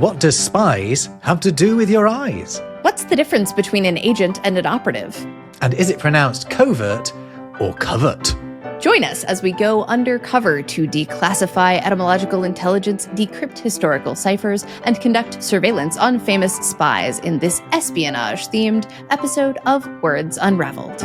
What does spies have to do with your eyes? What's the difference between an agent and an operative? And is it pronounced covert or covert? Join us as we go undercover to declassify etymological intelligence, decrypt historical ciphers, and conduct surveillance on famous spies in this espionage-themed episode of Words Unravelled.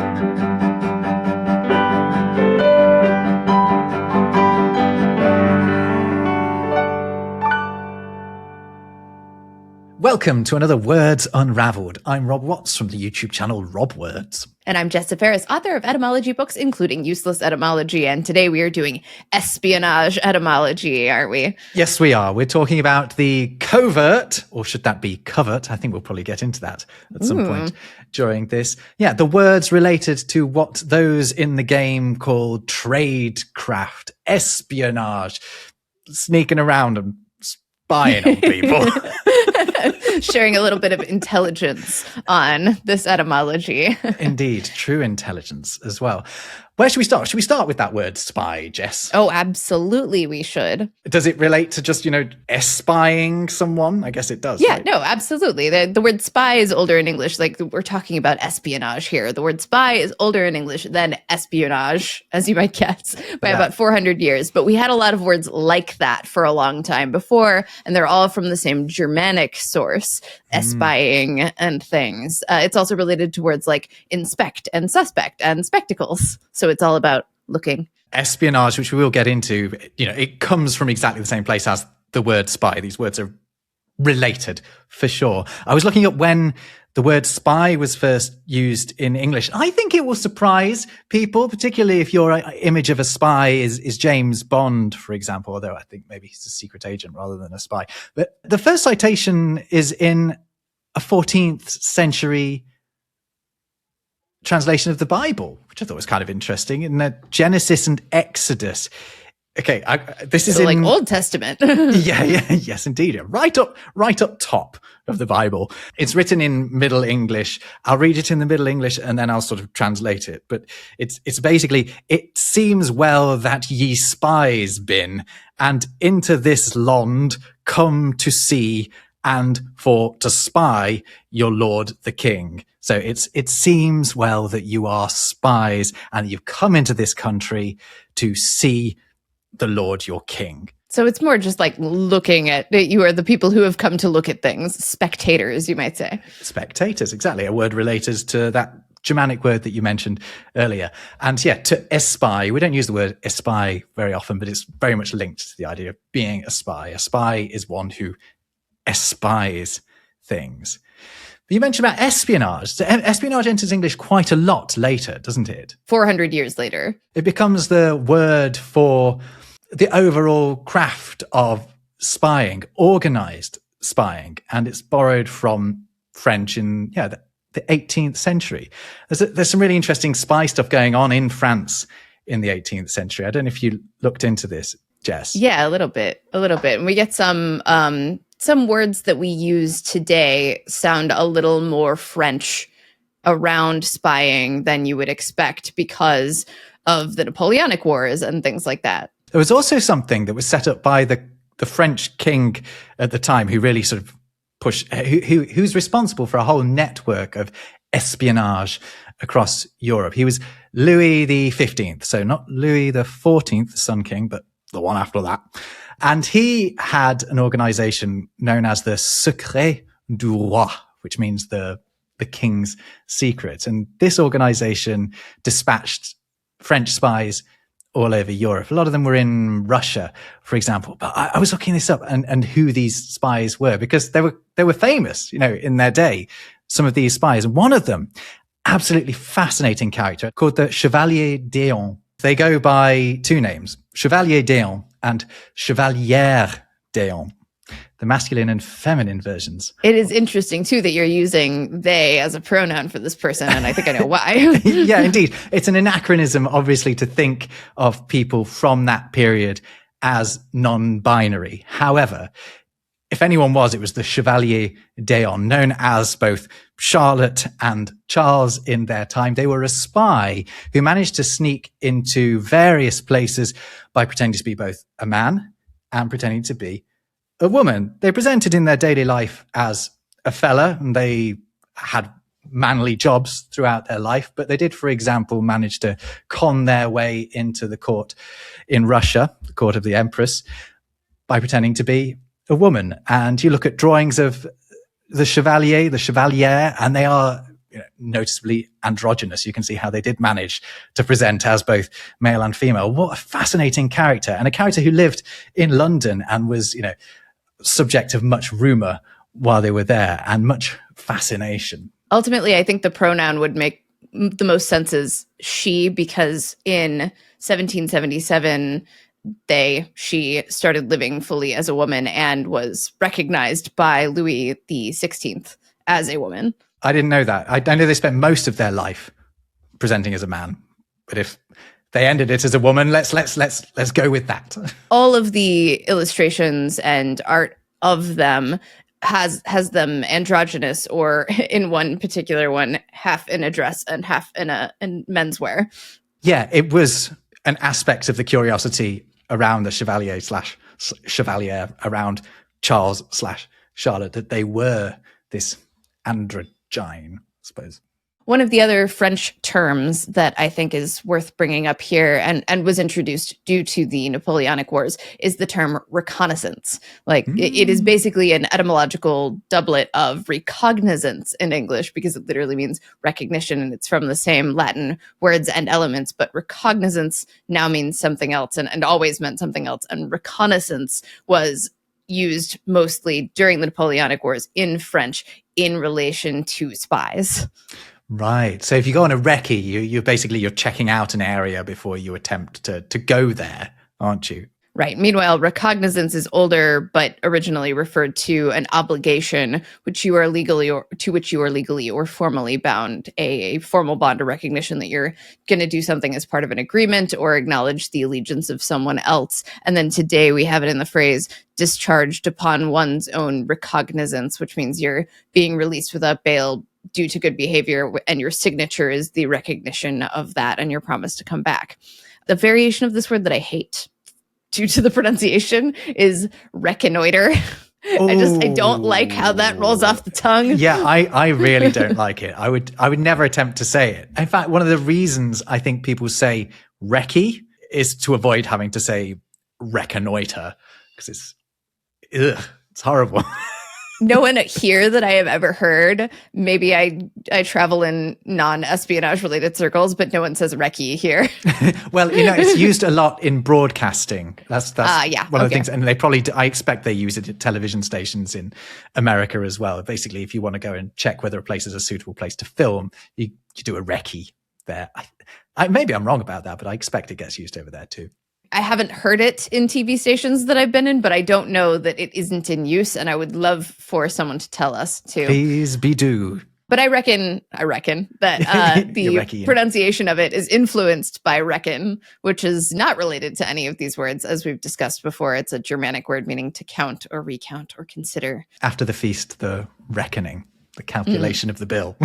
Welcome to another Words Unravelled. I'm Rob Watts from the YouTube channel Rob Words. And I'm Jess, author of etymology books, including Useless Etymology. And today we are doing espionage etymology, aren't we? Yes, we are. We're talking about the covert, or should that be covert? I think we'll probably get into that at some point during this. Yeah, the words related to what those in the game call tradecraft, espionage, sneaking around and spying on people. Sharing a little bit of intelligence on this etymology. Indeed, true intelligence as well. Where should we start? Should we start with that word spy, Jess? Oh, absolutely we should. Does it relate to just, espying someone? I guess it does. Yeah, right? No, absolutely. The word spy is older in English. Like, we're talking about espionage here. The word spy is older in English than espionage, as you might guess, by about 400 years. But we had a lot of words like that for a long time before, and they're all from the same Germanic source, espying and things. It's also related to words like inspect and suspect and spectacles. So it's all about looking. Espionage, which we will get into, it comes from exactly the same place as the word spy. These words are related for sure. I was looking at when the word spy was first used in English. I think it will surprise people, particularly if your image of a spy is James Bond, for example, although I think maybe he's a secret agent rather than a spy. But the first citation is in a 14th century translation of the Bible, which I thought was kind of interesting, in Genesis and Exodus. Okay, this is like Old Testament. Yes, indeed. Right up top of the Bible. It's written in Middle English. I'll read it in the Middle English and then I'll sort of translate it. But it's basically, it seems well that ye spies been, and into this land come to see and for to spy your lord the king. So it seems well that you are spies and you've come into this country to see the Lord your king. So it's more just like looking at, you are the people who have come to look at things. Spectators, you might say. Spectators, exactly. A word related to that Germanic word that you mentioned earlier. And yeah, to espy, we don't use the word espy very often, but it's very much linked to the idea of being a spy. A spy is one who espies things. You mentioned about espionage. So espionage enters English quite a lot later, doesn't it? 400 years later. It becomes the word for the overall craft of spying, organized spying, and it's borrowed from French in the 18th century. There's some really interesting spy stuff going on in France in the 18th century. I don't know if you looked into this, Jess. Yeah, a little bit. And we get some words that we use today sound a little more French around spying than you would expect because of the Napoleonic Wars and things like that. There was also something that was set up by the French king at the time who really sort of pushed, who's responsible for a whole network of espionage across Europe. He was Louis the 15th, so not Louis the 14th, the Sun King, but the one after that. And he had an organization known as the Secret du Roi, which means the king's secret. And this organization dispatched French spies all over Europe. A lot of them were in Russia, for example. But I was looking this up and who these spies were, because they were famous, in their day, some of these spies. And one of them, absolutely fascinating character called the Chevalier d'Eon. They go by two names, Chevalier d'Eon and Chevalière d'Eon, the masculine and feminine versions. It is interesting, too, that you're using they as a pronoun for this person, and I think I know why. Yeah, indeed. It's an anachronism, obviously, to think of people from that period as non-binary. However, if anyone was, it was the Chevalier d'Eon, known as both Charlotte and Charles in their time. They were a spy who managed to sneak into various places by pretending to be both a man and pretending to be a woman. They presented in their daily life as a fella, and they had manly jobs throughout their life, but they did, for example, manage to con their way into the court in Russia, the court of the Empress, by pretending to be a woman. And you look at drawings of the chevalier, and they are noticeably androgynous. You can see how they did manage to present as both male and female. What a fascinating character, and a character who lived in London and was, subject of much rumor while they were there and much fascination. Ultimately, I think the pronoun would make the most sense as she, because in 1777, she started living fully as a woman and was recognized by Louis XVI as a woman. I didn't know that. I know they spent most of their life presenting as a man, but if they ended it as a woman, let's go with that. All of the illustrations and art of them has them androgynous, or in one particular one, half in a dress and half in menswear. Yeah, it was an aspect of the curiosity around the chevalier around Charles/Charlotte, that they were this androgyne, I suppose. One of the other French terms that I think is worth bringing up here and was introduced due to the Napoleonic Wars is the term reconnaissance. It is basically an etymological doublet of recognizance in English, because it literally means recognition, and it's from the same Latin words and elements. But recognizance now means something else, and always meant something else. And reconnaissance was used mostly during the Napoleonic Wars in French in relation to spies. Right. So if you go on a recce, you're checking out an area before you attempt to go there, aren't you? Right. Meanwhile, recognizance is older, but originally referred to an obligation which you are legally or formally bound, a formal bond of recognition that you're going to do something as part of an agreement or acknowledge the allegiance of someone else. And then today we have it in the phrase discharged upon one's own recognizance, which means you're being released without bail due to good behavior, and your signature is the recognition of that and your promise to come back. The variation of this word that I hate due to the pronunciation is reconnoiter. I don't like how that rolls off the tongue. Yeah, I really don't like it. I would never attempt to say it. In fact, one of the reasons I think people say recce is to avoid having to say reconnoiter, because it's horrible. No one here that I have ever heard. Maybe I travel in non-espionage related circles, but no one says recce here. Well, it's used a lot in broadcasting. That's one of the things. And they probably, I expect they use it at television stations in America as well. Basically, if you want to go and check whether a place is a suitable place to film, you do a recce there. Maybe I'm wrong about that, but I expect it gets used over there too. I haven't heard it in TV stations that I've been in, but I don't know that it isn't in use, and I would love for someone to tell us too. Please be do. But I reckon that the pronunciation of it is influenced by reckon, which is not related to any of these words, as we've discussed before. It's a Germanic word meaning to count or recount or consider. After the feast, the reckoning, the calculation of the bill.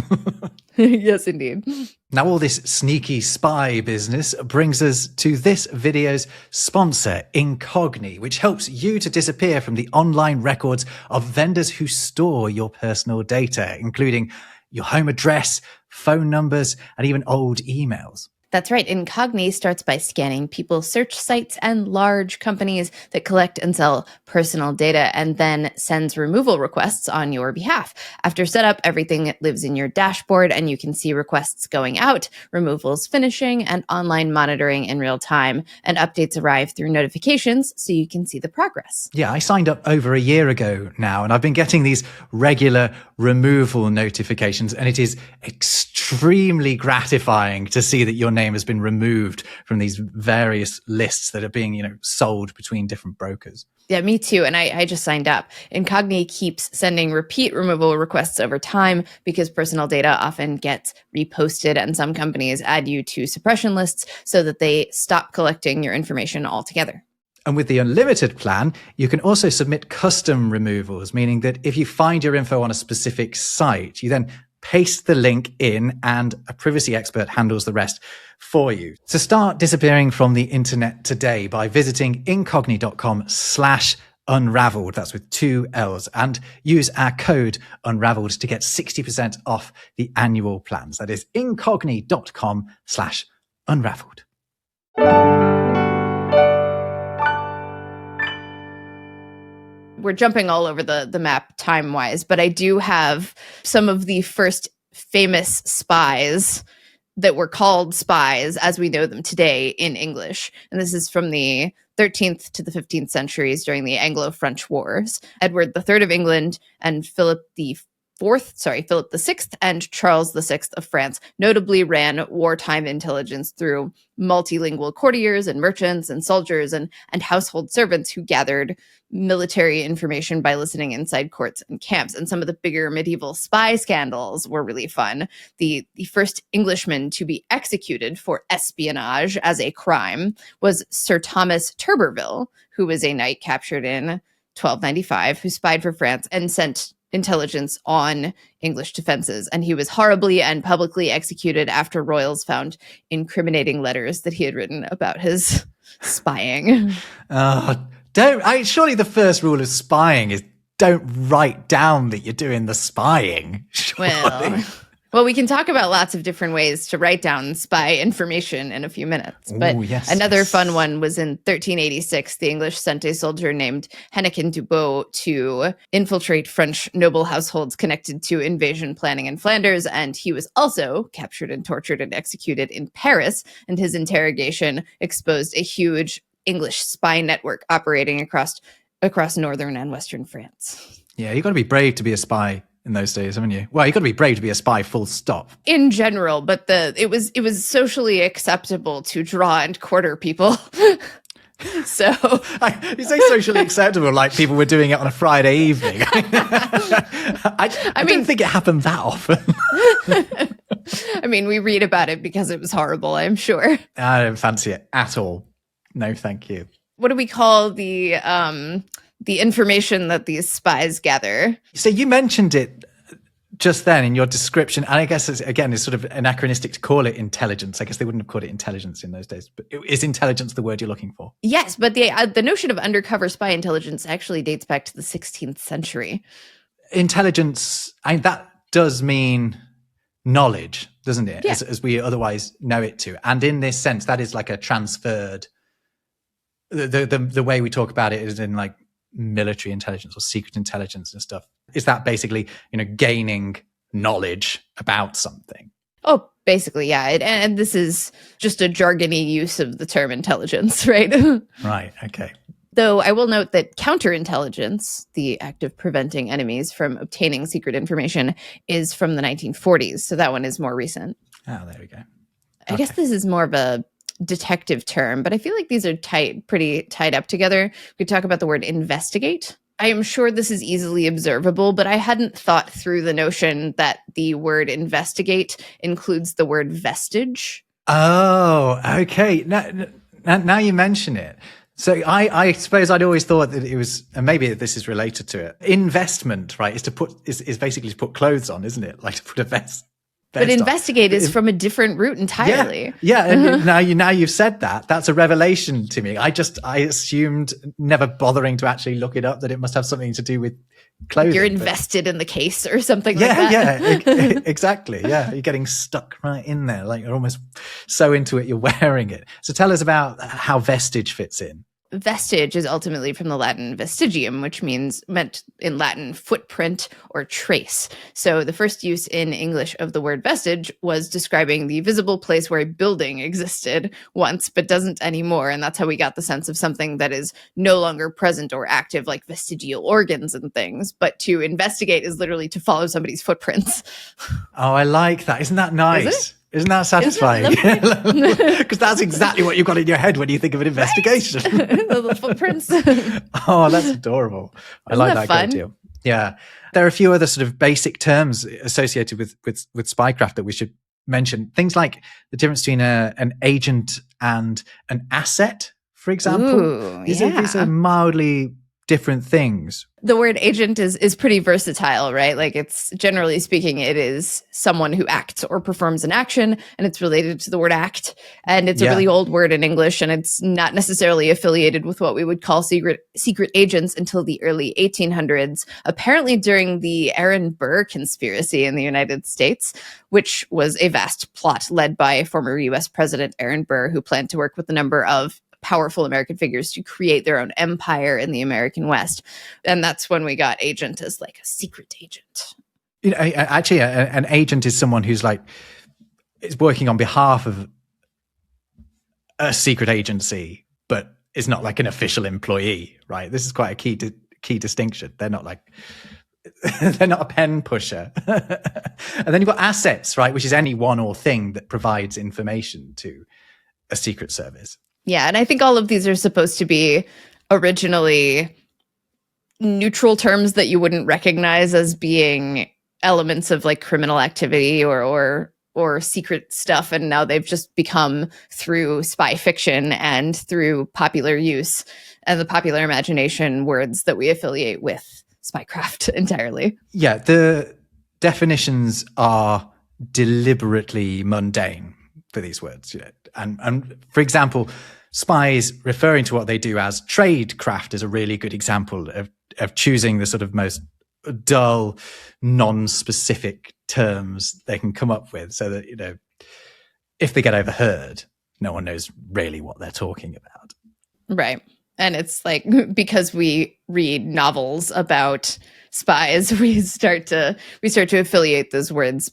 Yes, indeed. Now, all this sneaky spy business brings us to this video's sponsor, Incogni, which helps you to disappear from the online records of vendors who store your personal data, including your home address, phone numbers, and even old emails. That's right. Incogni starts by scanning people's search sites and large companies that collect and sell personal data, and then sends removal requests on your behalf. After setup, everything lives in your dashboard, and you can see requests going out, removals finishing, and online monitoring in real time. And updates arrive through notifications, so you can see the progress. Yeah, I signed up over a year ago now, and I've been getting these regular removal notifications, and it is extremely gratifying to see that your name has been removed from these various lists that are being, sold between different brokers. Yeah, me too. And I just signed up. Incogni keeps sending repeat removal requests over time because personal data often gets reposted, and some companies add you to suppression lists so that they stop collecting your information altogether. And with the unlimited plan, you can also submit custom removals, meaning that if you find your info on a specific site, you then paste the link in and a privacy expert handles the rest for you. So start disappearing from the internet today by visiting incogni.com/ Unravelled. That's with 2 L's. And use our code Unravelled to get 60% off the annual plans. That is incogni.com/unravelled. We're jumping all over the map time-wise, but I do have some of the first famous spies that were called spies as we know them today in English. And this is from the 13th to the 15th centuries during the Anglo-French Wars. Edward III of England and Philip VI and Charles VI of France notably ran wartime intelligence through multilingual courtiers and merchants and soldiers and household servants who gathered military information by listening inside courts and camps. And some of the bigger medieval spy scandals were really fun. The first Englishman to be executed for espionage as a crime was Sir Thomas Turberville, who was a knight captured in 1295, who spied for France and sent intelligence on English defenses. And he was horribly and publicly executed after royals found incriminating letters that he had written about his spying. Surely the first rule of spying is don't write down that you're doing the spying. Surely. Well, we can talk about lots of different ways to write down spy information in a few minutes. But another fun one was in 1386, the English sent a soldier named Hennequin du Beau to infiltrate French noble households connected to invasion planning in Flanders. And he was also captured and tortured and executed in Paris. And his interrogation exposed a huge English spy network operating across northern and western France. Yeah, you've got to be brave to be a spy in those days, haven't you? Well, you've got to be brave to be a spy, full stop. In general, but it was socially acceptable to draw and quarter people. So you say socially acceptable, like people were doing it on a Friday evening. I don't think it happened that often. I mean, we read about it because it was horrible, I'm sure. I don't fancy it at all. No, thank you. What do we call the information that these spies gather? So you mentioned it just then in your description, and I guess it's sort of anachronistic to call it intelligence. I guess they wouldn't have called it intelligence in those days. But is intelligence the word you're looking for? Yes, but the notion of undercover spy intelligence actually dates back to the 16th century. Intelligence, that does mean knowledge, doesn't it? Yeah. As we otherwise know it to. And in this sense, that is like a transferred. The way we talk about it is in like military intelligence or secret intelligence and stuff. Is that basically, gaining knowledge about something? Oh, basically, yeah. And this is just a jargony use of the term intelligence, right? Right, okay. Though I will note that counterintelligence, the act of preventing enemies from obtaining secret information, is from the 1940s. So that one is more recent. Oh, there we go. I guess this is more of a detective term, but I feel like these are pretty tied up together. We could talk about the word investigate. I am sure this is easily observable, but I hadn't thought through the notion that the word investigate includes the word vestige. Oh, okay. Now you mention it. So I suppose I'd always thought that it was, and maybe this is related to it. Investment, right, is basically to put clothes on, isn't it? Like to put a vest. But investigate is from a different root entirely. Yeah. And now you've said that. That's a revelation to me. I assumed, never bothering to actually look it up, that it must have something to do with clothing. You're invested in the case or something like that. Yeah, exactly. Yeah, you're getting stuck right in there. Like you're almost so into it, you're wearing it. So tell us about how vestige fits in. Vestige is ultimately from the Latin vestigium, which meant in Latin footprint or trace. So the first use in English of the word vestige was describing the visible place where a building existed once, but doesn't anymore. And that's how we got the sense of something that is no longer present or active, like vestigial organs and things. But to investigate is literally to follow somebody's footprints. Oh, I like that. Isn't that nice? Isn't that satisfying? Because that's exactly what you've got in your head when you think of an investigation. The footprints. Oh, that's adorable. I like that great deal. Yeah. There are a few other sort of basic terms associated with Spycraft that we should mention. Things like the difference between an agent and an asset, for example. Ooh, these are mildly different things. The word agent is pretty versatile, right? Like, it's generally speaking, it is someone who acts or performs an action, and it's related to the word act. And it's a really old word in English, and it's not necessarily affiliated with what we would call secret agents until the early 1800s, apparently during the Aaron Burr conspiracy in the United States, which was a vast plot led by former US President Aaron Burr, who planned to work with a number of powerful American figures to create their own empire in the American West. And that's when we got agent as like a secret agent. You know, actually, an agent is someone who's like, is working on behalf of a secret agency, but is not like an official employee, right? This is quite a key distinction. They're not like, they're not a pen pusher. And then you've got assets, right? Which is any one or thing that provides information to a secret service. Yeah, and I think all of these are supposed to be originally neutral terms that you wouldn't recognize as being elements of like criminal activity or secret stuff, and now they've just become, through spy fiction and through popular use and the popular imagination, words that we affiliate with spycraft entirely. Yeah, the definitions are deliberately mundane for these words, you know. And for example, spies referring to what they do as tradecraft is a really good example of choosing the sort of most dull, non-specific terms they can come up with, so that, you know, if they get overheard, no one knows really what they're talking about. Right. And it's like, because we read novels about spies, we start to affiliate those words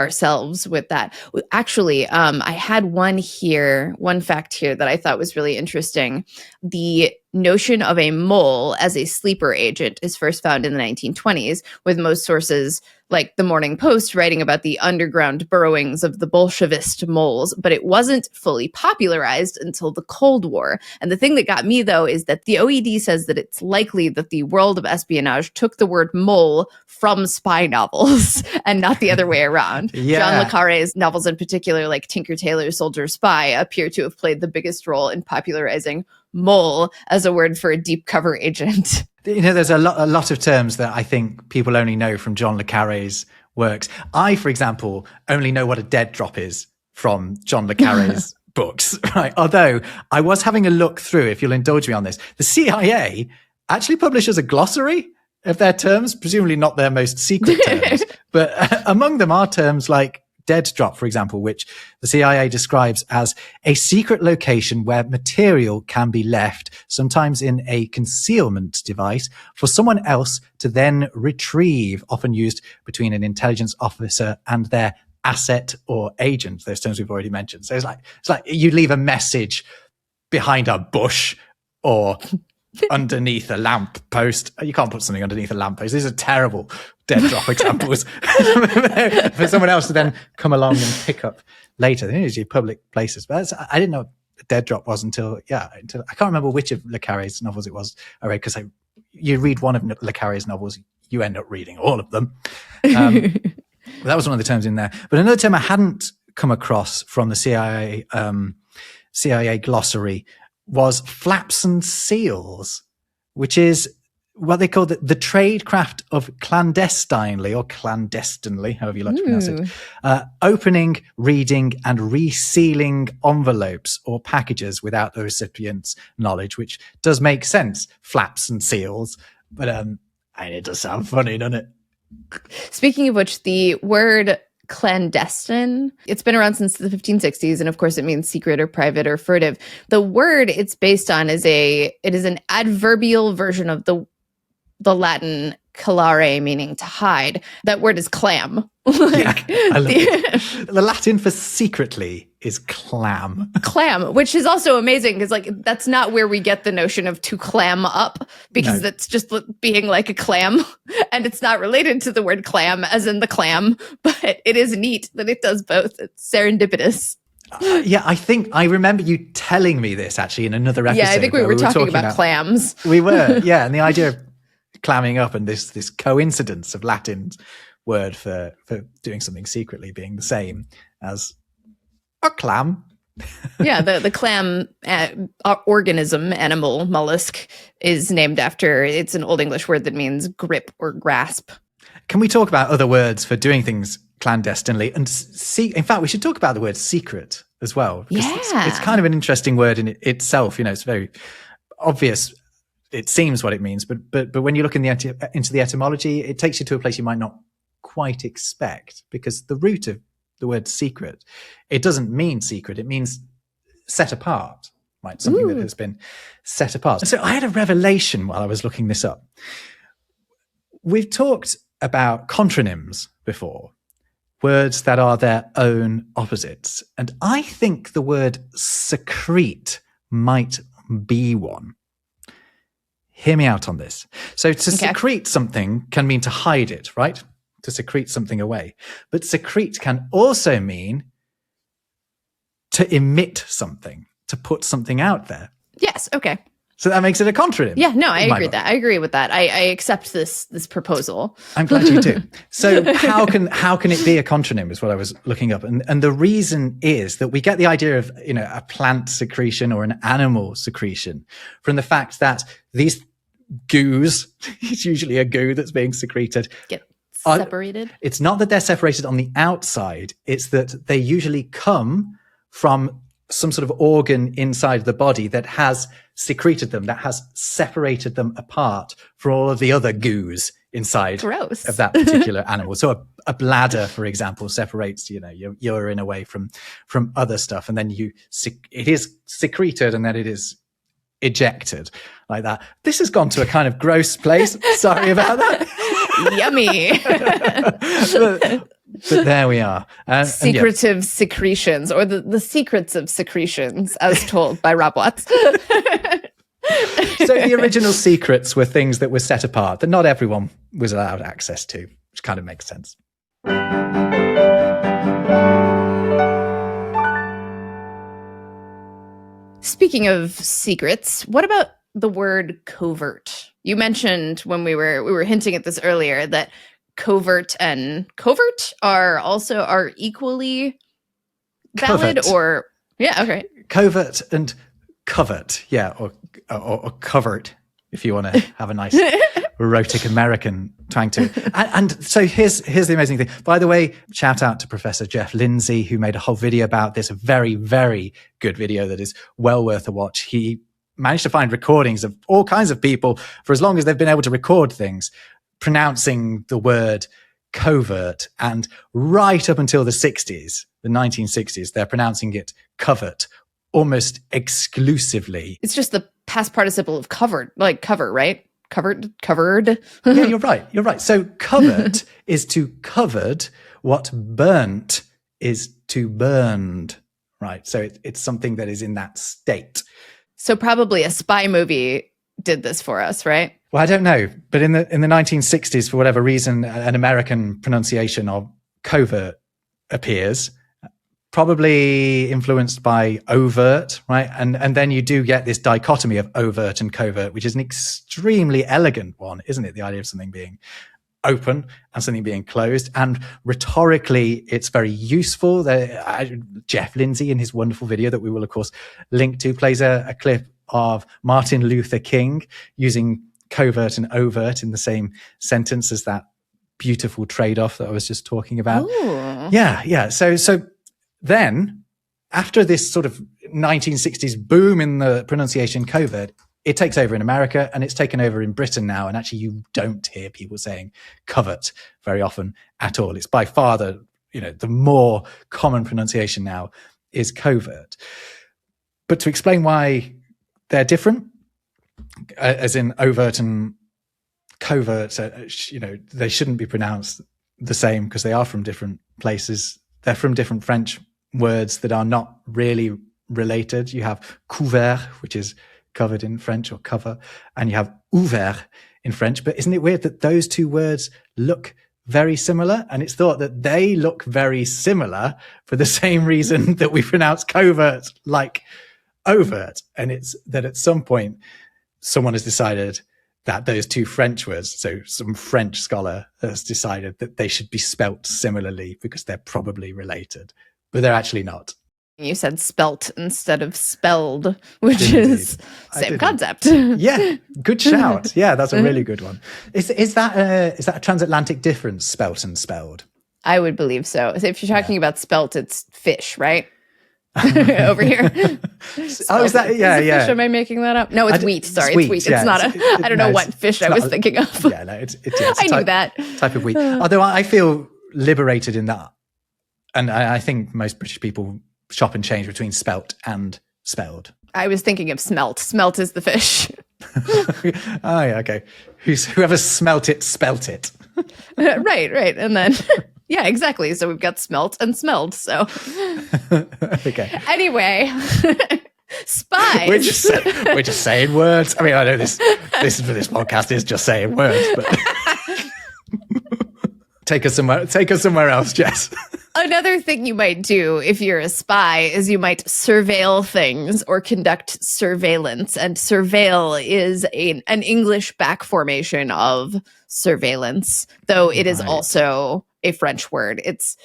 ourselves with that. Actually, I had one fact here that I thought was really interesting. The notion of a mole as a sleeper agent is first found in the 1920s, with most sources like the Morning Post writing about the underground burrowings of the Bolshevist moles, but it wasn't fully popularized until the Cold War. And the thing that got me, though, is that the OED says that it's likely that the world of espionage took the word mole from spy novels and not the other way around. Yeah. John le Carré's novels in particular, like Tinker Tailor Soldier Spy, appear to have played the biggest role in popularizing mole as a word for a deep cover agent. You know, there's a lot of terms that I think people only know from John le Carré's works. I, for example, only know what a dead drop is from John le Carré's books, right? Although I was having a look through, if you'll indulge me on this, the CIA actually publishes a glossary of their terms, presumably not their most secret terms, but among them are terms like dead drop, for example, which the CIA describes as a secret location where material can be left, sometimes in a concealment device, for someone else to then retrieve, often used between an intelligence officer and their asset or agent, those terms we've already mentioned. So it's like you leave a message behind a bush or underneath a lamp post. You can't put something underneath a lamp post. These are terrible dead drop examples for someone else to then come along and pick up later. They're usually public places. But I didn't know what a dead drop was until I can't remember which of le Carré's novels it was. I read, because you read one of le Carré's novels, you end up reading all of them. That was one of the terms in there. But another term I hadn't come across from the CIA glossary was flaps and seals, which is what they call the tradecraft of clandestinely, or clandestinely, however you like to pronounce it, opening, reading, and resealing envelopes or packages without the recipient's knowledge, which does make sense, flaps and seals, but it does sound funny, doesn't it? Speaking of which, the word clandestine, it's been around since the 1560s, and of course it means secret or private or furtive. The word it's based on is an adverbial version of the Latin calare, meaning to hide. That word is clam. I love it. The Latin for secretly is clam. Clam, which is also amazing, because like that's not where we get the notion of to clam up, because that's just being like a clam, and it's not related to the word clam as in the clam, but it is neat that it does both. It's serendipitous. I think I remember you telling me this actually in another episode. Yeah, I think we were talking about clams. We were, yeah, and the idea of clamming up and this coincidence of Latin's word for doing something secretly being the same as a clam. Yeah, the clam organism, animal, mollusk, is named after, it's an Old English word that means grip or grasp. Can we talk about other words for doing things clandestinely? And in fact, we should talk about the word secret as well. It's kind of an interesting word in itself. It's very obvious. It seems what it means, but when you look into the etymology, it takes you to a place you might not quite expect, because the root of the word secret, it doesn't mean secret. It means set apart, right? Something that has been set apart. So I had a revelation while I was looking this up. We've talked about contronyms before, words that are their own opposites. And I think the word secrete might be one. Hear me out on this. So to secrete something can mean to hide it, right? To secrete something away. But secrete can also mean to emit something, to put something out there. Yes, okay. So that makes it a contronym. Yeah, no, I agree with that. I agree with that. I accept this proposal. I'm glad you do. So how can it be a contronym is what I was looking up. And the reason is that we get the idea of, a plant secretion or an animal secretion from the fact that these goos, it's usually a goo that's being secreted, get separated. It's not that they're separated on the outside. It's that they usually come from some sort of organ inside the body that has secreted them, that has separated them apart from all of the other goos inside of that particular animal. So a bladder, for example, separates, your urine away from other stuff. And then it is secreted and then it is ejected like that. This has gone to a kind of gross place. Sorry about that. Yummy. But there we are. Secretive secretions, or the secrets of secretions, as told by Rob Watts. So the original secrets were things that were set apart, that not everyone was allowed access to, which kind of makes sense. Speaking of secrets, what about the word covert? You mentioned when we were hinting at this earlier that covert and covert are equally valid, covert. or okay, covert and covert, or covert, if you want to have a nice erotic American twang to it. And so here's the amazing thing. By the way, shout out to Professor Jeff Lindsay, who made a whole video about this, a very, very good video that is well worth a watch. He managed to find recordings of all kinds of people for as long as they've been able to record things, pronouncing the word covert, and right up until the 1960s, they're pronouncing it covert almost exclusively. It's just the past participle of covered, like cover, right? Covered. Yeah, you're right. So covert is to covered what burnt is to burned, right? So it's something that is in that state. So probably a spy movie did this for us, right? Well, I don't know, but in the 1960s, for whatever reason, an American pronunciation of covert appears, probably influenced by overt, right? And then you do get this dichotomy of overt and covert, which is an extremely elegant one, isn't it? The idea of something being open and something being closed. And rhetorically, it's very useful. Jeff Lindsay, in his wonderful video that we will, of course, link to, plays a clip of Martin Luther King using covert and overt in the same sentence as that beautiful trade-off that I was just talking about. Ooh. Yeah. So then, after this sort of 1960s boom in the pronunciation covert, it takes over in America and it's taken over in Britain now. And actually, you don't hear people saying covert very often at all. It's by far the more common pronunciation now is covert. But to explain why they're different, as in overt and covert, they shouldn't be pronounced the same because they are from different places. They're from different French words that are not really related. You have couvert, which is covered in French, or cover, and you have ouvert in French. But isn't it weird that those two words look very similar? And it's thought that they look very similar for the same reason that we pronounce covert like overt. And it's that at some point, someone has decided that those two French words, so some French scholar has decided that they should be spelt similarly because they're probably related, but they're actually not. You said spelt instead of spelled, which Did is indeed. same concept. Yeah, good shout. Yeah, that's a really good one. Is that a transatlantic difference, spelt and spelled? I would believe so. If you're talking about spelt, it's fish, right? Over here. Oh, is that? Yeah, yeah. Fish? Am I making that up? No, it's wheat. Sorry, it's wheat. yeah, it's not I don't know what fish I was thinking of. Yeah, no, it's I knew that. type of wheat. Although I feel liberated in that. And I think most British people shop and change between spelt and spelled. I was thinking of smelt. Smelt is the fish. Oh, yeah, okay. Whoever smelt it, spelt it. Right. And then, yeah, exactly. So we've got smelt and smelled. So, okay. Anyway, spies. We're just saying words. I mean, I know this for this podcast is just saying words, but take us somewhere else, Jess. Another thing you might do if you're a spy is you might surveil things or conduct surveillance. And surveil is an English back formation of surveillance, though it is also a French word. It's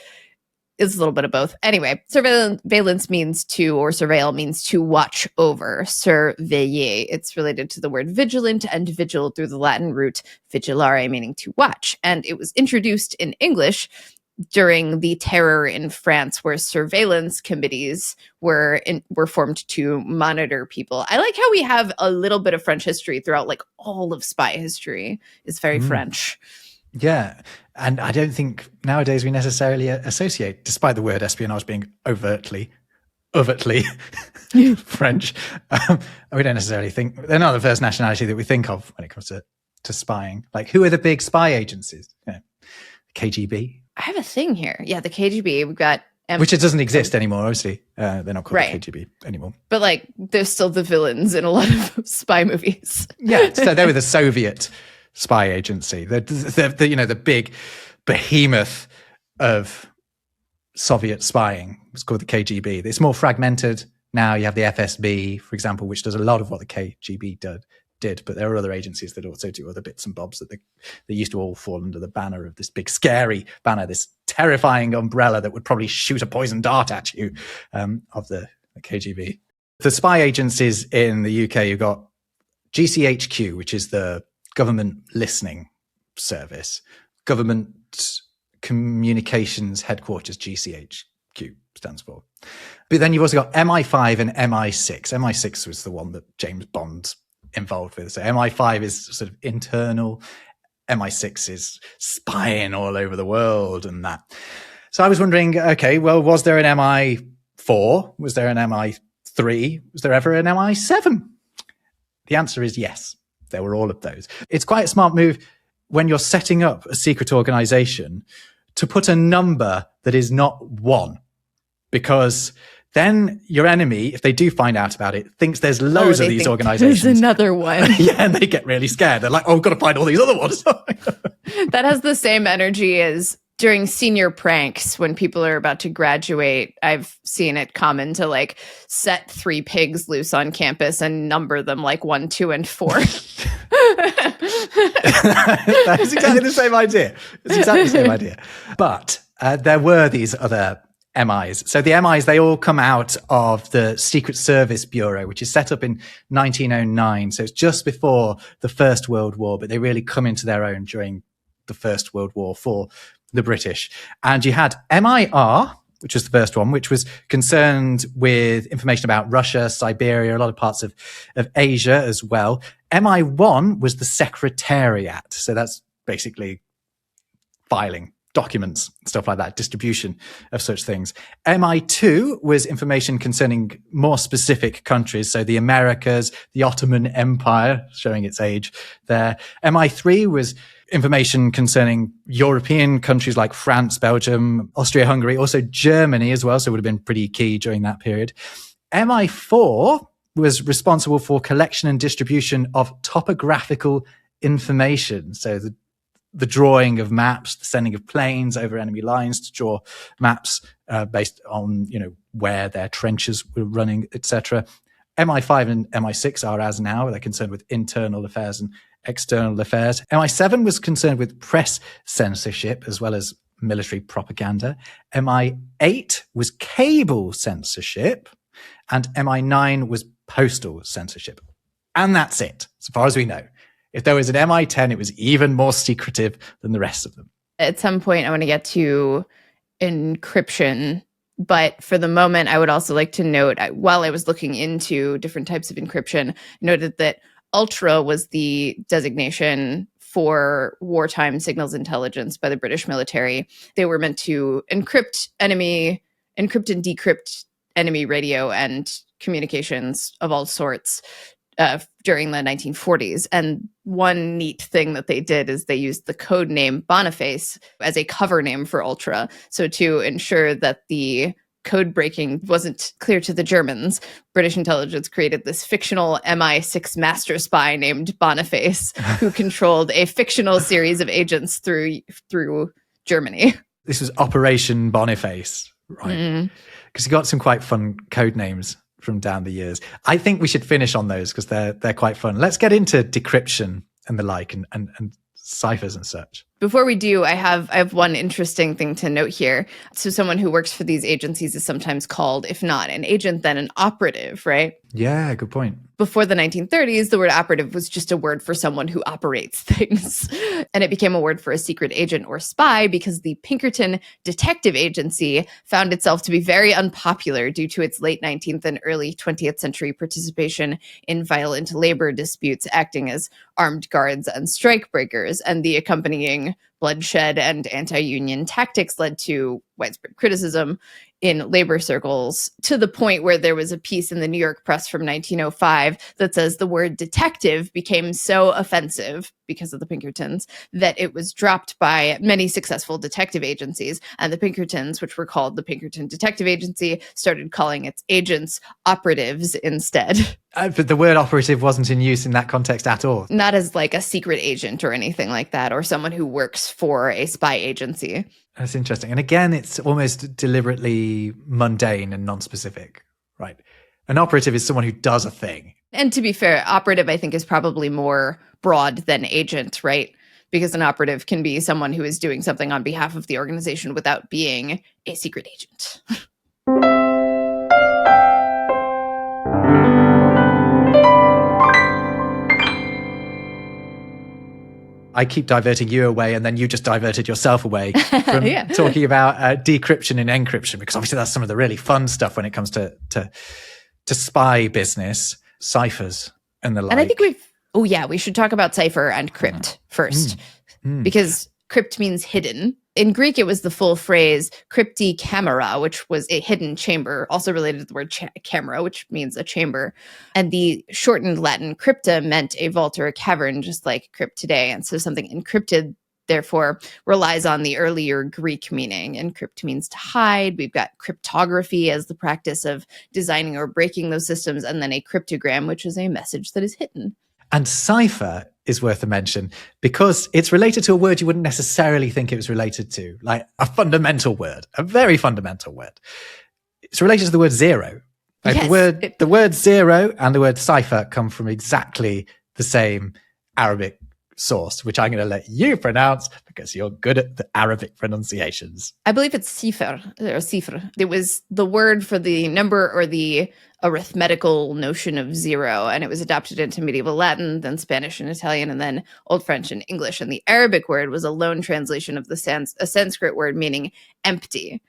a little bit of both. Anyway, surveillance means to, or surveil means to watch over, surveiller. It's related to the word vigilant and vigil through the Latin root vigilare, meaning to watch. And it was introduced in English during the terror in France, where surveillance committees were formed to monitor people. I like how we have a little bit of French history throughout, like all of spy history is very French. Yeah. And I don't think nowadays we necessarily associate, despite the word espionage being overtly French, we don't necessarily think, they're not the first nationality that we think of when it comes to spying. Like, who are the big spy agencies? KGB. I have a thing here. Yeah, the KGB. We've got which it doesn't exist anymore, obviously. They're not called the KGB anymore. But like, they're still the villains in a lot of spy movies. Yeah, so they were the Soviet spy agency. The big behemoth of Soviet spying. It's called the KGB. It's more fragmented now. You have the FSB, for example, which does a lot of what the KGB did, but there are other agencies that also do other bits and bobs that they used to all fall under the banner of this big scary banner, this terrifying umbrella that would probably shoot a poison dart at you, of the KGB. The spy agencies in the UK, you've got GCHQ, which is the Government Listening Service, Government Communications Headquarters, GCHQ stands for. But then you've also got MI5 and MI6. MI6 was the one that James Bond involved with. So MI5 is sort of internal, MI6 is spying all over the world and that. So I was wondering, okay, well, was there an MI4? Was there an MI3? Was there ever an MI7? The answer is yes. There were all of those. It's quite a smart move when you're setting up a secret organization to put a number that is not one, because then your enemy, if they do find out about it, thinks there's loads of these organizations. There's another one. Yeah, and they get really scared. They're like, oh, I've got to find all these other ones. That has the same energy as during senior pranks when people are about to graduate. I've seen it common to like set 3 pigs loose on campus and number them like 1, 2, and 4. That is exactly the same idea. It's exactly the same idea. But there were these other MIs. So the MIs, they all come out of the Secret Service Bureau, which is set up in 1909. So it's just before the First World War, but they really come into their own during the First World War for the British. And you had MIR, which was the first one, which was concerned with information about Russia, Siberia, a lot of parts of Asia as well. MI1 was the Secretariat. So that's basically filing documents, stuff like that, distribution of such things. MI2 was information concerning more specific countries, so the Americas, the Ottoman Empire, showing its age there. MI3 was information concerning European countries like France, Belgium, Austria-Hungary, also Germany as well, so it would have been pretty key during that period. MI4 was responsible for collection and distribution of topographical information, so the drawing of maps, the sending of planes over enemy lines to draw maps based on, where their trenches were running, etc. MI5 and MI6 are as now. They're concerned with internal affairs and external affairs. MI7 was concerned with press censorship as well as military propaganda. MI8 was cable censorship. And MI9 was postal censorship. And that's it, as far as we know. If there was an MI10, it was even more secretive than the rest of them. At some point, I want to get to encryption. But for the moment, I would also like to note, while I was looking into different types of encryption, I noted that ultra was the designation for wartime signals intelligence by the British military. They were meant to encrypt and decrypt enemy radio and communications of all sorts during the 1940s. And one neat thing that they did is they used the code name Boniface as a cover name for Ultra. So to ensure that the code breaking wasn't clear to the Germans, British intelligence created this fictional MI6 master spy named Boniface, who controlled a fictional series of agents through Germany. This was Operation Boniface, right? Because you got some quite fun code names from down the years. I think we should finish on those because they're quite fun. Let's get into decryption and the like and ciphers and such. Before we do, I have one interesting thing to note here. So someone who works for these agencies is sometimes called, if not an agent, then an operative, right? Yeah, good point. Before the 1930s, the word operative was just a word for someone who operates things. And it became a word for a secret agent or spy because the Pinkerton Detective Agency found itself to be very unpopular due to its late 19th and early 20th century participation in violent labor disputes, acting as armed guards and strikebreakers, and the accompanying bloodshed and anti-union tactics led to widespread criticism in labor circles, to the point where there was a piece in the New York Press from 1905 that says the word detective became so offensive because of the Pinkertons that it was dropped by many successful detective agencies. And the Pinkertons, which were called the Pinkerton Detective Agency, started calling its agents operatives instead. But the word operative wasn't in use in that context at all. Not as like a secret agent or anything like that, or someone who works for a spy agency. That's interesting. And again, it's almost deliberately mundane and non-specific, right? An operative is someone who does a thing. And to be fair, operative, I think, is probably more broad than agent, right? Because an operative can be someone who is doing something on behalf of the organization without being a secret agent. I keep diverting you away, and then you just diverted yourself away from talking about decryption and encryption, because obviously that's some of the really fun stuff when it comes to spy business, ciphers and the like. And I think we should talk about cipher and crypt first, because crypt means hidden. In Greek, it was the full phrase crypti camera, which was a hidden chamber, also related to the word camera, which means a chamber. And the shortened Latin crypta meant a vault or a cavern, just like crypt today. And so something encrypted, therefore, relies on the earlier Greek meaning. Encrypt means to hide. We've got cryptography as the practice of designing or breaking those systems, and then a cryptogram, which is a message that is hidden. And cipher is worth a mention because it's related to a word you wouldn't necessarily think it was related to, like a fundamental word, a very fundamental word. It's related to the word zero. Like Yes. The word zero and the word cipher come from exactly the same Arabic source, which I'm going to let you pronounce because you're good at the Arabic pronunciations. I believe it's cipher or cifre. It was the word for the number or the arithmetical notion of zero, and it was adopted into medieval Latin, then Spanish and Italian, and then Old French and English. And the Arabic word was a loan translation of a Sanskrit word meaning empty.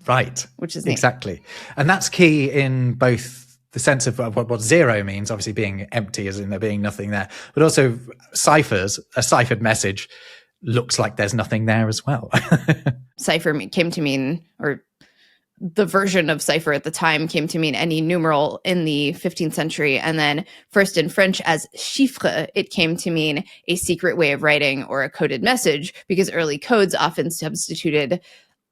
Right. Which is neat. Exactly. And that's key in both the sense of what zero means, obviously being empty as in there being nothing there, but also ciphers, a ciphered message looks like there's nothing there as well. Cipher came to mean, or the version of cipher at the time came to mean any numeral in the 15th century. And then first in French as chiffre, it came to mean a secret way of writing or a coded message, because early codes often substituted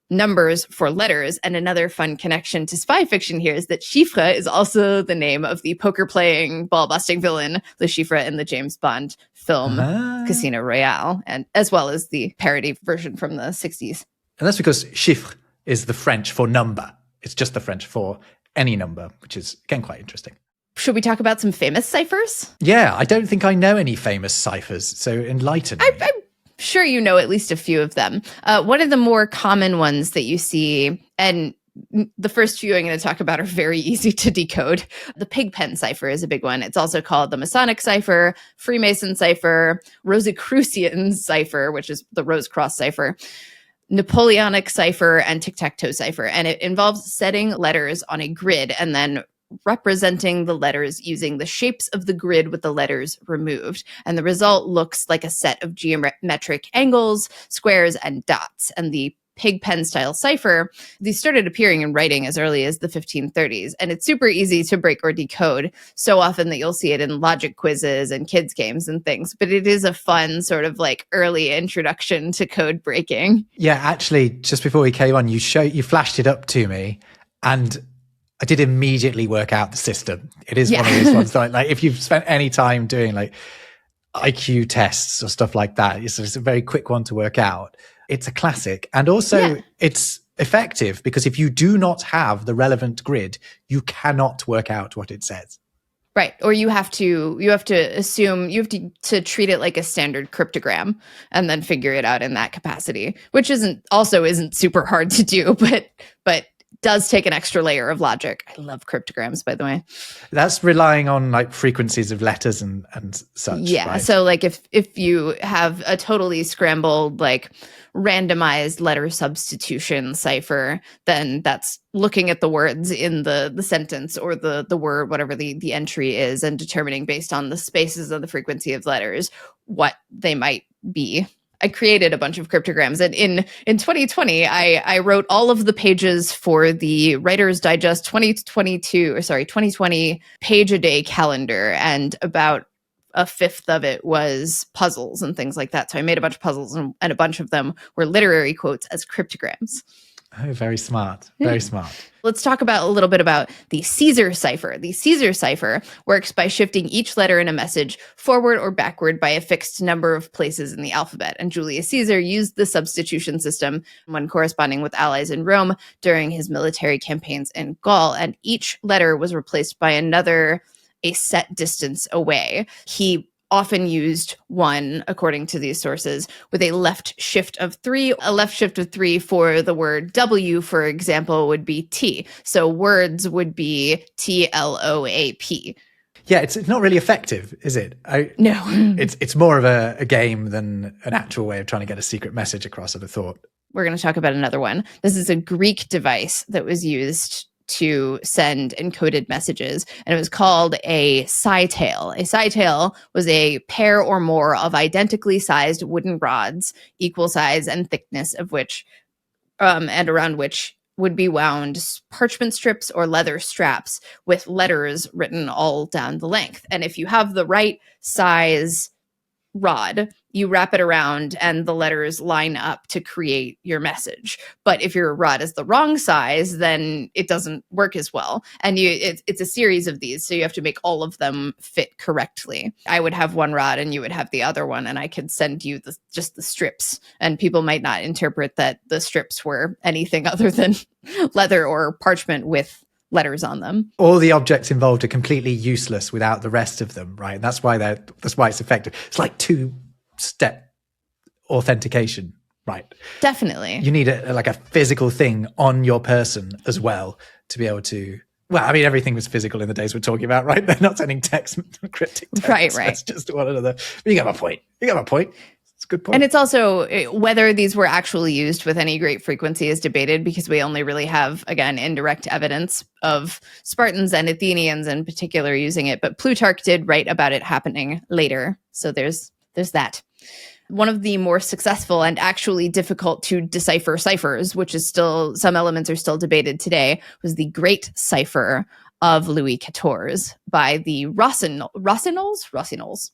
numbers for letters. And another fun connection to spy fiction here is that chiffre is also the name of the poker-playing, ball-busting villain, Le Chiffre, in the James Bond film Casino Royale, and as well as the parody version from the 60s. And that's because chiffre is the French for number. It's just the French for any number, which is, again, quite interesting. Should we talk about some famous ciphers? Yeah, I don't think I know any famous ciphers, so enlighten me. sure you know at least a few of them. One of the more common ones that you see, and the first few I'm going to talk about are very easy to decode. The Pigpen cipher is a big one. It's also called the Masonic cipher, Freemason cipher, Rosicrucian cipher, which is the Rose Cross cipher, Napoleonic cipher, and tic-tac-toe cipher. And it involves setting letters on a grid and then representing the letters using the shapes of the grid with the letters removed. And the result looks like a set of geometric angles, squares, and dots. And the Pigpen style cipher, these started appearing in writing as early as the 1530s. And it's super easy to break or decode, so often that you'll see it in logic quizzes and kids games and things. But it is a fun sort of like early introduction to code breaking. Yeah, actually, just before we came on, you flashed it up to me, and I did immediately work out the system. It is one of these ones that, like, if you've spent any time doing like IQ tests or stuff like that, it's a very quick one to work out. It's a classic. And also it's effective because if you do not have the relevant grid, you cannot work out what it says. Right. Or you have to assume, you have to treat it like a standard cryptogram and then figure it out in that capacity, which isn't super hard to do, but does take an extra layer of logic. I love cryptograms, by the way. That's relying on like frequencies of letters and such. Yeah. Right? So like if you have a totally scrambled, like randomized letter substitution cipher, then that's looking at the words in the sentence or the word, whatever the entry is, and determining based on the spaces and the frequency of letters what they might be. I created a bunch of cryptograms, and in 2020, I wrote all of the pages for the Writer's Digest 2020 page-a-day calendar, and about a fifth of it was puzzles and things like that. So I made a bunch of puzzles, and a bunch of them were literary quotes as cryptograms. Oh, very smart. Very smart. Let's talk about a little bit about the Caesar cipher. The Caesar cipher works by shifting each letter in a message forward or backward by a fixed number of places in the alphabet. And Julius Caesar used the substitution system when corresponding with allies in Rome during his military campaigns in Gaul. And each letter was replaced by another a set distance away. He often used one, according to these sources, with a left shift of 3. A left shift of 3 for the word W, for example, would be T. So words would be TLOAP. Yeah, it's not really effective, is it? No. It's more of a game than an actual way of trying to get a secret message across, I'd have thought. We're going to talk about another one. This is a Greek device that was used to send encoded messages, and it was called a cytail. A cytail was a pair or more of identically sized wooden rods, equal size and thickness of which, and around which would be wound parchment strips or leather straps with letters written all down the length. And if you have the right size rod, you wrap it around and the letters line up to create your message. But if your rod is the wrong size, then it doesn't work as well. And it's a series of these, so you have to make all of them fit correctly. I would have one rod and you would have the other one, and I could send you just the strips. And people might not interpret that the strips were anything other than leather or parchment with letters on them. All the objects involved are completely useless without the rest of them, right? And that's why it's effective. It's like two-step authentication, right? Definitely. You need a physical thing on your person as well to be able to. Well, I mean, everything was physical in the days we're talking about, right? They're not sending text, cryptic text. Right. That's just one another. But you got my point. It's a good point. And it's also whether these were actually used with any great frequency is debated, because we only really have, again, indirect evidence of Spartans and Athenians in particular using it. But Plutarch did write about it happening later. So there's that. One of the more successful and actually difficult to decipher ciphers, which is still, some elements are still debated today, was the Great Cipher of Louis XIV by the Rossignols.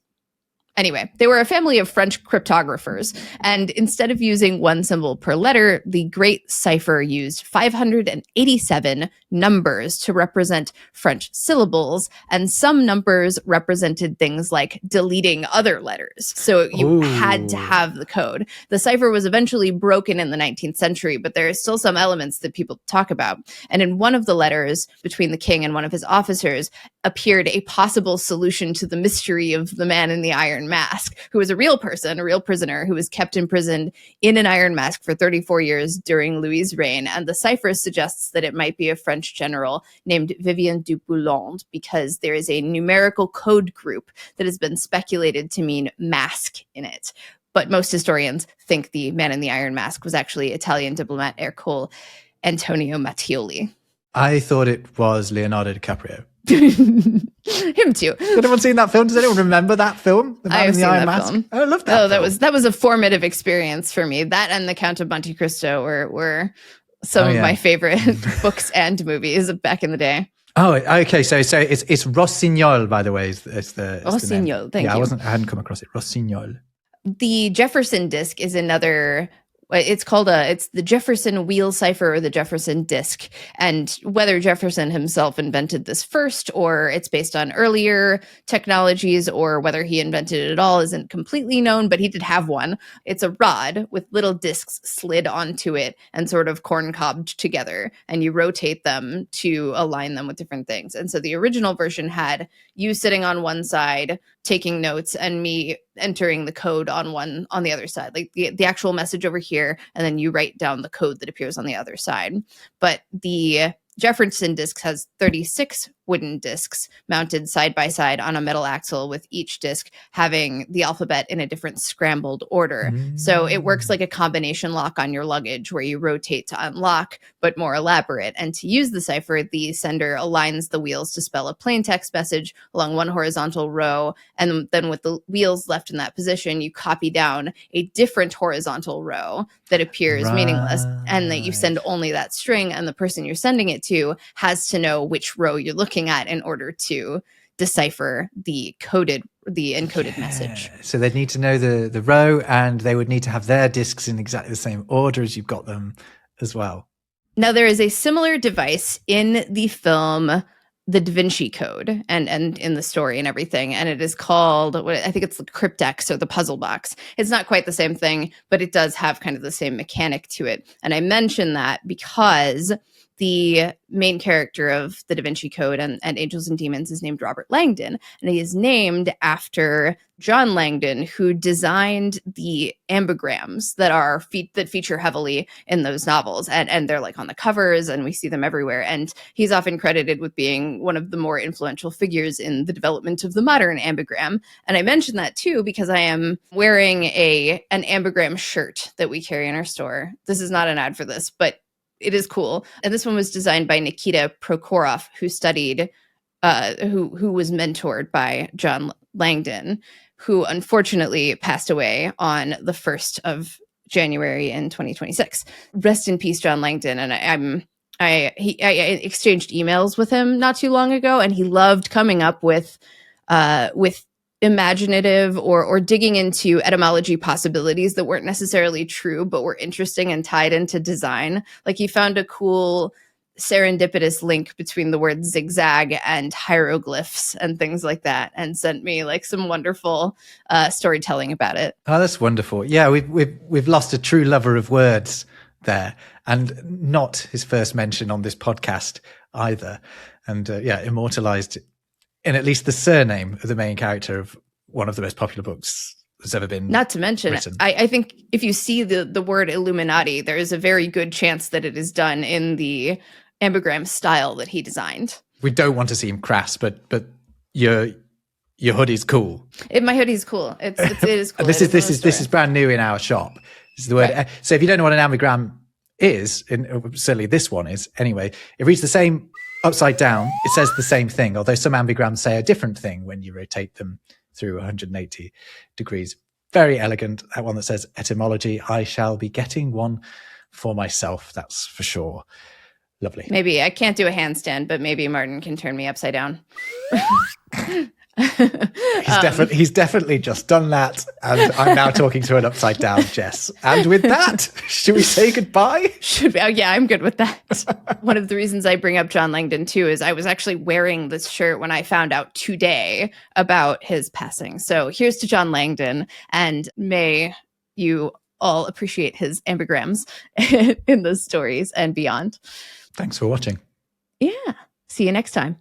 Anyway, they were a family of French cryptographers, and instead of using one symbol per letter, the Great Cipher used 587 numbers to represent French syllables, and some numbers represented things like deleting other letters. So you had to have the code. The cipher was eventually broken in the 19th century, but there are still some elements that people talk about. And in one of the letters between the king and one of his officers, appeared a possible solution to the mystery of the man in the iron mask, who was a real person, a real prisoner who was kept imprisoned in an iron mask for 34 years during Louis's reign. And the Ciphers suggests that it might be a French general named Vivien de Boulogne, because there is a numerical code group that has been speculated to mean mask in it. But most historians think the man in the iron mask was actually Italian diplomat Ercole Antonio Mattioli. I thought it was Leonardo DiCaprio. Him too. Has anyone seen that film? Does anyone remember that film? The Man in the Iron Mask? Film. Oh, I love that. That was a formative experience for me. That and The Count of Monte Cristo were some of my favorite books and movies back in the day. Oh, okay. So it's Rossignol, by the way. It's the Rossignol. Thank you. I hadn't come across it. Rossignol. The Jefferson disk is another. It's the Jefferson wheel cipher or the Jefferson disk. And whether Jefferson himself invented this first, or it's based on earlier technologies, or whether he invented it at all isn't completely known, but he did have one. It's a rod with little discs slid onto it and sort of corn-cobbed together, and you rotate them to align them with different things. And so the original version had you sitting on one side taking notes and me entering the code on the other side, like the actual message over here, and then you write down the code that appears on the other side. But the Jefferson disk has 36 wooden discs mounted side by side on a metal axle, with each disc having the alphabet in a different scrambled order. So it works like a combination lock on your luggage, where you rotate to unlock, but more elaborate. And to use the cipher, the sender aligns the wheels to spell a plain text message along one horizontal row, and then with the wheels left in that position, you copy down a different horizontal row that appears meaningless, and that you send only that string, and the person you're sending it to has to know which row you're looking at in order to decipher the encoded message. So they'd need to know the row, and they would need to have their discs in exactly the same order as you've got them as well. Now, there is a similar device in the film The Da Vinci Code and in the story and everything, and it is called, I think it's the cryptex or the puzzle box. It's not quite the same thing, but it does have kind of the same mechanic to it. And I mention that because the main character of the Da Vinci Code and Angels and Demons is named Robert Langdon, and he is named after John Langdon, who designed the ambigrams that feature heavily in those novels, and they're like on the covers, and we see them everywhere. And he's often credited with being one of the more influential figures in the development of the modern ambigram. And I mention that too because I am wearing an ambigram shirt that we carry in our store. This is not an ad for this, but it is cool. And this one was designed by Nikita Prokhorov, who studied, who was mentored by John Langdon, who unfortunately passed away on the 1st of January in 2026. Rest in peace, John Langdon. And I exchanged emails with him not too long ago, and he loved coming up with imaginative or digging into etymology possibilities that weren't necessarily true, but were interesting and tied into design. Like he found a cool serendipitous link between the word zigzag and hieroglyphs and things like that, and sent me like some wonderful storytelling about it. Oh, that's wonderful. Yeah, we've lost a true lover of words there, and not his first mention on this podcast either. And immortalized in at least the surname of the main character of one of the most popular books that's ever been Not to mention, written. I think if you see the word Illuminati, there is a very good chance that it is done in the ambigram style that he designed. We don't want to seem crass, but your hoodie's cool. My hoodie's cool. It is cool. This is brand new in our shop. This is the word. Right. So if you don't know what an ambigram is, certainly this one is anyway, it reads the same upside down. It says the same thing, although some ambigrams say a different thing when you rotate them through 180 degrees. Very elegant. That one that says etymology. I shall be getting one for myself. That's for sure. Lovely. Maybe I can't do a handstand, but maybe Martin can turn me upside down. He's definitely just done that, and I'm now talking to an upside down Jess. And with that, should we say goodbye? Oh, yeah, I'm good with that. One of the reasons I bring up John Langdon too is I was actually wearing this shirt when I found out today about his passing. So here's to John Langdon, and may you all appreciate his ambigrams in those stories and beyond. Thanks for watching. Yeah. See you next time.